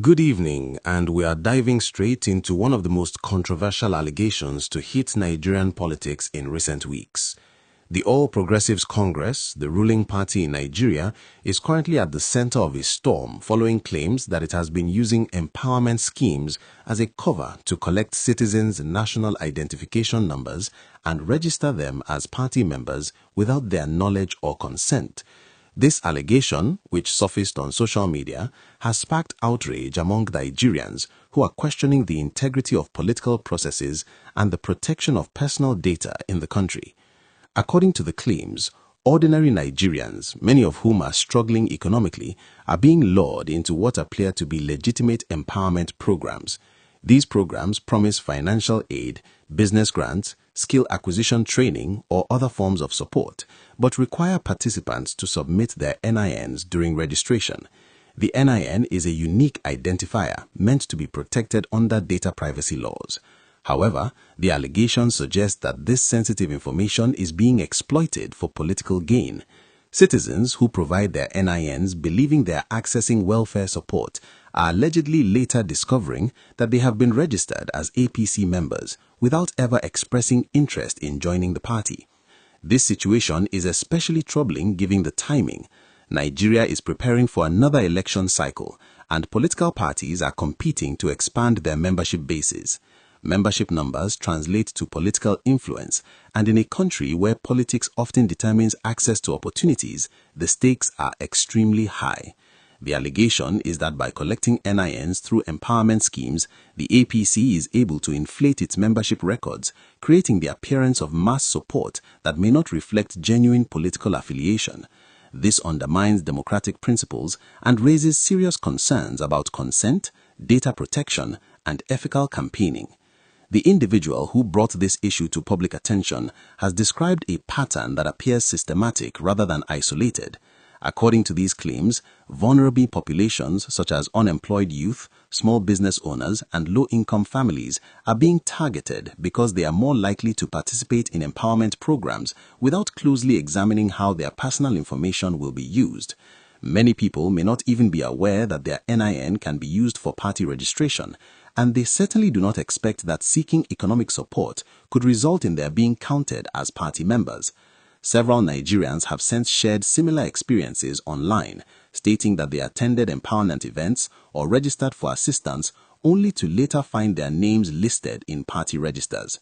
Good evening, and we are diving straight into one of the most controversial allegations to hit Nigerian politics in recent weeks. The All Progressives Congress, the ruling party in Nigeria, is currently at the center of a storm following claims that it has been using empowerment schemes as a cover to collect citizens' national identification numbers and register them as party members without their knowledge or consent. This allegation, which surfaced on social media, has sparked outrage among Nigerians who are questioning the integrity of political processes and the protection of personal data in the country. According to the claims, ordinary Nigerians, many of whom are struggling economically, are being lured into what appear to be legitimate empowerment programs. These programs promise financial aid, business grants, skill acquisition training, or other forms of support, but require participants to submit their NINs during registration. The NIN is a unique identifier meant to be protected under data privacy laws. However, the allegations suggest that this sensitive information is being exploited for political gain. Citizens who provide their NINs believing they are accessing welfare support are allegedly later discovering that they have been registered as APC members without ever expressing interest in joining the party. This situation is especially troubling given the timing. Nigeria is preparing for another election cycle, and political parties are competing to expand their membership bases. Membership numbers translate to political influence, and in a country where politics often determines access to opportunities, the stakes are extremely high. The allegation is that by collecting NINs through empowerment schemes, the APC is able to inflate its membership records, creating the appearance of mass support that may not reflect genuine political affiliation. This undermines democratic principles and raises serious concerns about consent, data protection, and ethical campaigning. The individual who brought this issue to public attention has described a pattern that appears systematic rather than isolated. According to these claims, vulnerable populations such as unemployed youth, small business owners, and low-income families are being targeted because they are more likely to participate in empowerment programs without closely examining how their personal information will be used. Many people may not even be aware that their NIN can be used for party registration, and they certainly do not expect that seeking economic support could result in their being counted as party members. Several Nigerians have since shared similar experiences online, stating that they attended empowerment events or registered for assistance only to later find their names listed in party registers.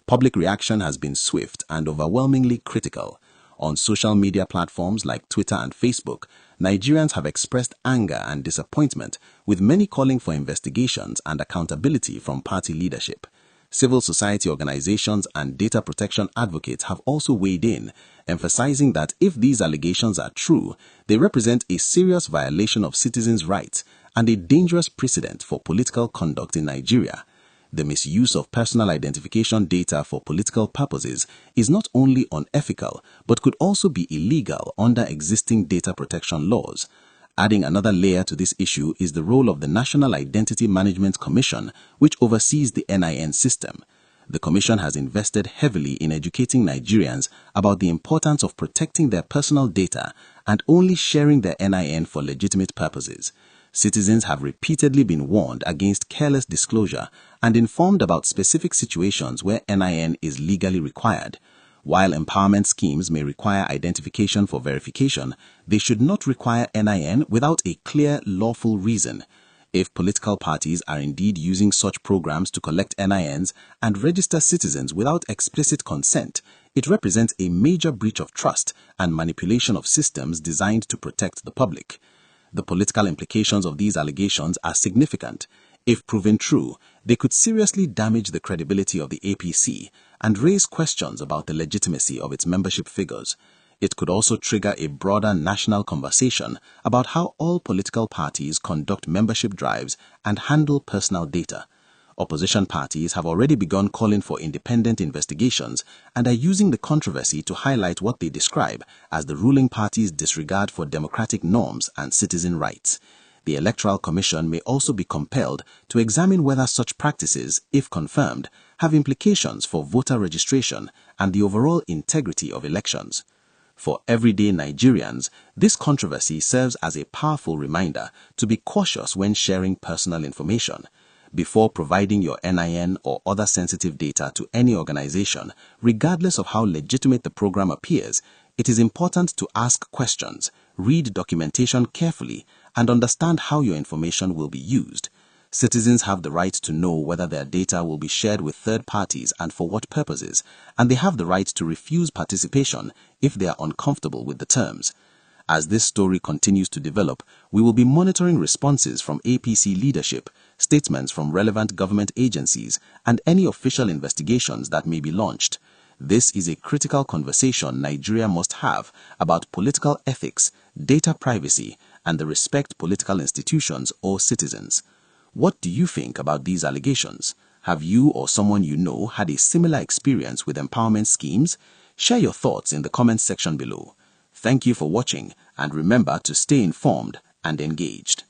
Public reaction has been swift and overwhelmingly critical. On social media platforms like Twitter and Facebook, Nigerians have expressed anger and disappointment, with many calling for investigations and accountability from party leadership. Civil society organizations and data protection advocates have also weighed in, emphasizing that if these allegations are true, they represent a serious violation of citizens' rights and a dangerous precedent for political conduct in Nigeria. The misuse of personal identification data for political purposes is not only unethical but could also be illegal under existing data protection laws. Adding another layer to this issue is the role of the National Identity Management Commission, which oversees the NIN system. The commission has invested heavily in educating Nigerians about the importance of protecting their personal data and only sharing their NIN for legitimate purposes. Citizens have repeatedly been warned against careless disclosure and informed about specific situations where NIN is legally required. While empowerment schemes may require identification for verification, they should not require NIN without a clear, lawful reason. If political parties are indeed using such programs to collect NINs and register citizens without explicit consent, it represents a major breach of trust and manipulation of systems designed to protect the public. The political implications of these allegations are significant. If proven true, they could seriously damage the credibility of the APC and raise questions about the legitimacy of its membership figures. It could also trigger a broader national conversation about how all political parties conduct membership drives and handle personal data. Opposition parties have already begun calling for independent investigations and are using the controversy to highlight what they describe as the ruling party's disregard for democratic norms and citizen rights. The Electoral Commission may also be compelled to examine whether such practices, if confirmed, have implications for voter registration and the overall integrity of elections. For everyday Nigerians, this controversy serves as a powerful reminder to be cautious when sharing personal information. Before providing your NIN or other sensitive data to any organization, regardless of how legitimate the program appears, it is important to ask questions, read documentation carefully, and understand how your information will be used. Citizens have the right to know whether their data will be shared with third parties and for what purposes, and they have the right to refuse participation if they are uncomfortable with the terms. As this story continues to develop, we will be monitoring responses from APC leadership, statements from relevant government agencies, and any official investigations that may be launched. This is a critical conversation Nigeria must have about political ethics, data privacy, and the respect political institutions owe citizens. What do you think about these allegations? Have you or someone you know had a similar experience with empowerment schemes? Share your thoughts in the comments section below. Thank you for watching, and remember to stay informed and engaged.